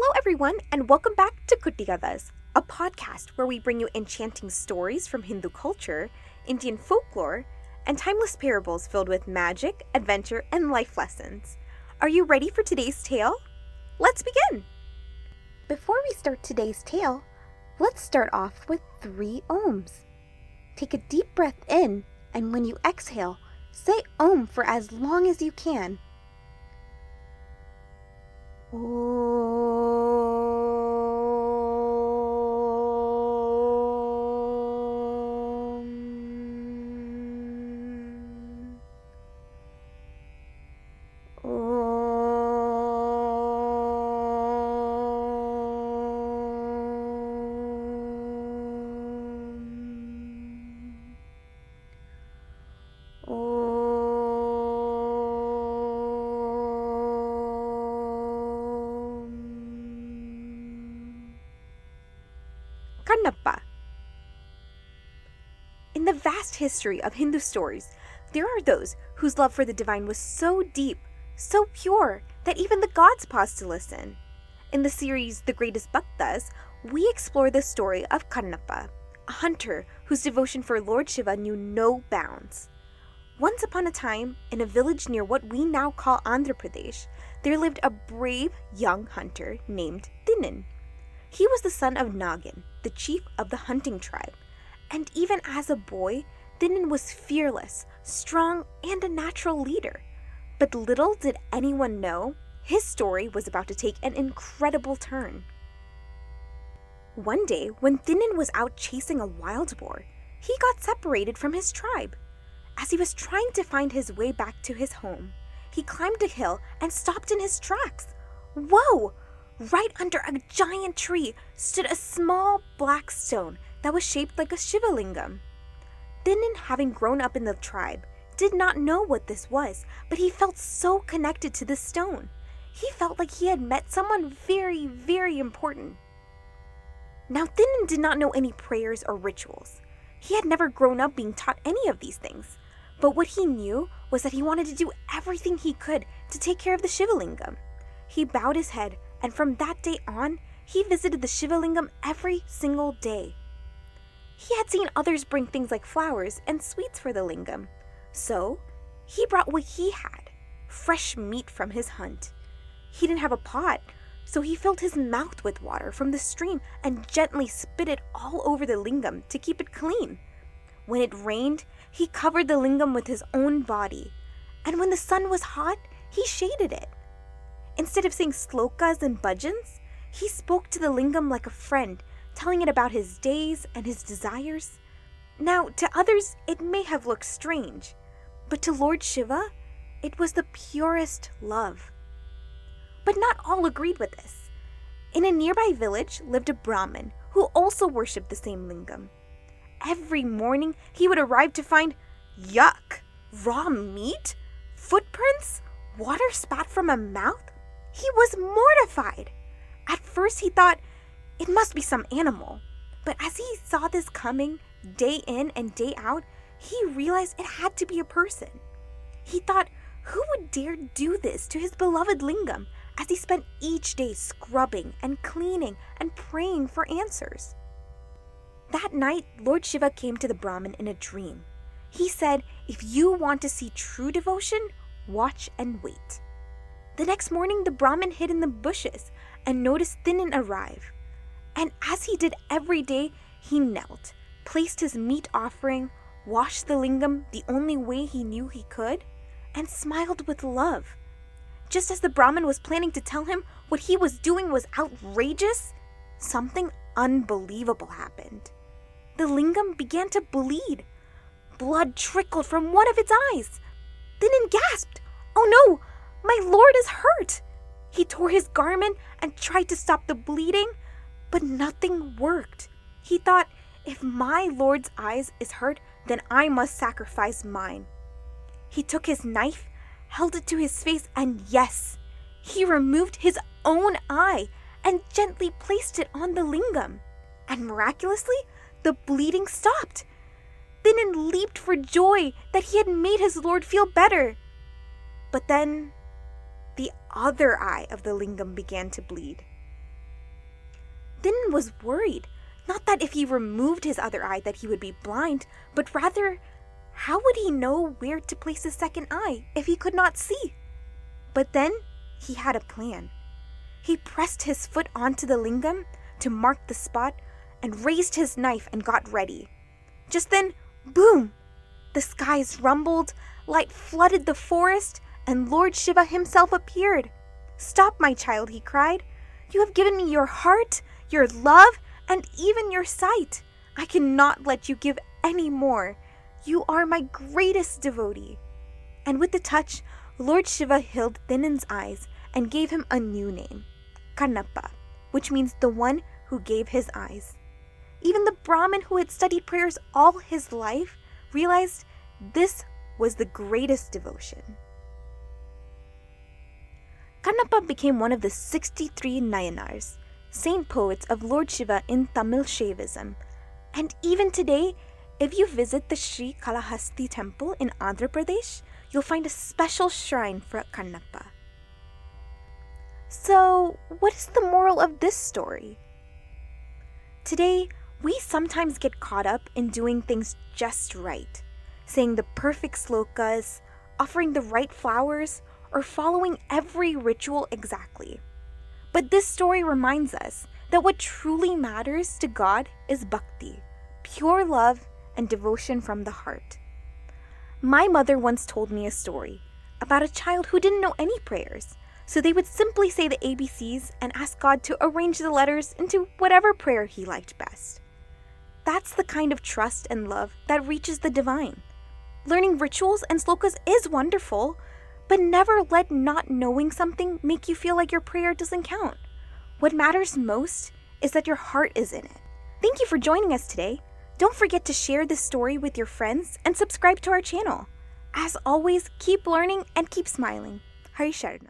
Hello everyone, and welcome back to Kuttigathas, a podcast where we bring you enchanting stories from Hindu culture, Indian folklore, and timeless parables filled with magic, adventure, and life lessons. Are you ready for today's tale? Let's begin! Before we start today's tale, let's start off with 3 ohms. Take a deep breath in, and when you exhale, say Om for as long as you can. Kannappa. In the vast history of Hindu stories, there are those whose love for the divine was so deep, so pure, that even the gods paused to listen. In the series The Greatest Bhaktas, we explore the story of Kannappa, a hunter whose devotion for Lord Shiva knew no bounds. Once upon a time, in a village near what we now call Andhra Pradesh, there lived a brave young hunter named Dinnan. He was the son of Nagin, the chief of the hunting tribe, and even as a boy, Dinnan was fearless, strong, and a natural leader. But little did anyone know, his story was about to take an incredible turn. One day, when Dinnan was out chasing a wild boar, he got separated from his tribe. As he was trying to find his way back to his home, he climbed a hill and stopped in his tracks. Whoa! Right under a giant tree stood a small black stone that was shaped like a Shiva lingam. Dinnan, having grown up in the tribe, did not know what this was, but he felt so connected to this stone. He felt like he had met someone very, very important. Now, Dinnan did not know any prayers or rituals. He had never grown up being taught any of these things, but what he knew was that he wanted to do everything he could to take care of the Shiva lingam. He bowed his head, and from that day on, he visited the Shiva lingam every single day. He had seen others bring things like flowers and sweets for the lingam, so he brought what he had, fresh meat from his hunt. He didn't have a pot, so he filled his mouth with water from the stream and gently spit it all over the lingam to keep it clean. When it rained, he covered the lingam with his own body, and when the sun was hot, he shaded it. Instead of saying slokas and bhajans, he spoke to the lingam like a friend, telling it about his days and his desires. Now, to others, it may have looked strange, but to Lord Shiva, it was the purest love. But not all agreed with this. In a nearby village lived a Brahmin who also worshipped the same lingam. Every morning, he would arrive to find, yuck, raw meat, footprints, water spat from a mouth. He was mortified. At first, he thought it must be some animal. But as he saw this coming day in and day out, he realized it had to be a person. He thought, who would dare do this to his beloved lingam as he spent each day scrubbing and cleaning and praying for answers? That night, Lord Shiva came to the Brahmin in a dream. He said, if you want to see true devotion, watch and wait. The next morning, the Brahmin hid in the bushes and noticed Dinnan arrive. And as he did every day, he knelt, placed his meat offering, washed the lingam the only way he knew he could, and smiled with love. Just as the Brahmin was planning to tell him what he was doing was outrageous, something unbelievable happened. The lingam began to bleed. Blood trickled from one of its eyes. Dinnan gasped, "Oh no! My lord is hurt!" He tore his garment and tried to stop the bleeding, but nothing worked. He thought, if my lord's eyes is hurt, then I must sacrifice mine. He took his knife, held it to his face, and yes, he removed his own eye and gently placed it on the lingam. And miraculously, the bleeding stopped. Dinnan leaped for joy that he had made his lord feel better. But then the other eye of the lingam began to bleed. Thinan was worried, not that if he removed his other eye that he would be blind, but rather, how would he know where to place his second eye if he could not see? But then he had a plan. He pressed his foot onto the lingam to mark the spot and raised his knife and got ready. Just then, boom! The skies rumbled, light flooded the forest, and Lord Shiva himself appeared. "Stop, my child," he cried. "You have given me your heart, your love, and even your sight. I cannot let you give any more. You are my greatest devotee." And with the touch, Lord Shiva healed Thinan's eyes and gave him a new name, Kannappa, which means the one who gave his eyes. Even the Brahmin who had studied prayers all his life realized this was the greatest devotion. Kannappa became one of the 63 Nayanars, saint poets of Lord Shiva in Tamil Shaivism. And even today, if you visit the Sri Kalahasti temple in Andhra Pradesh, you'll find a special shrine for Kannappa. So, what is the moral of this story? Today, we sometimes get caught up in doing things just right, saying the perfect slokas, offering the right flowers, or following every ritual exactly. But this story reminds us that what truly matters to God is bhakti, pure love and devotion from the heart. My mother once told me a story about a child who didn't know any prayers, so they would simply say the ABCs and ask God to arrange the letters into whatever prayer he liked best. That's the kind of trust and love that reaches the divine. Learning rituals and slokas is wonderful, but never let not knowing something make you feel like your prayer doesn't count. What matters most is that your heart is in it. Thank you for joining us today. Don't forget to share this story with your friends and subscribe to our channel. As always, keep learning and keep smiling. Hari Sharanam.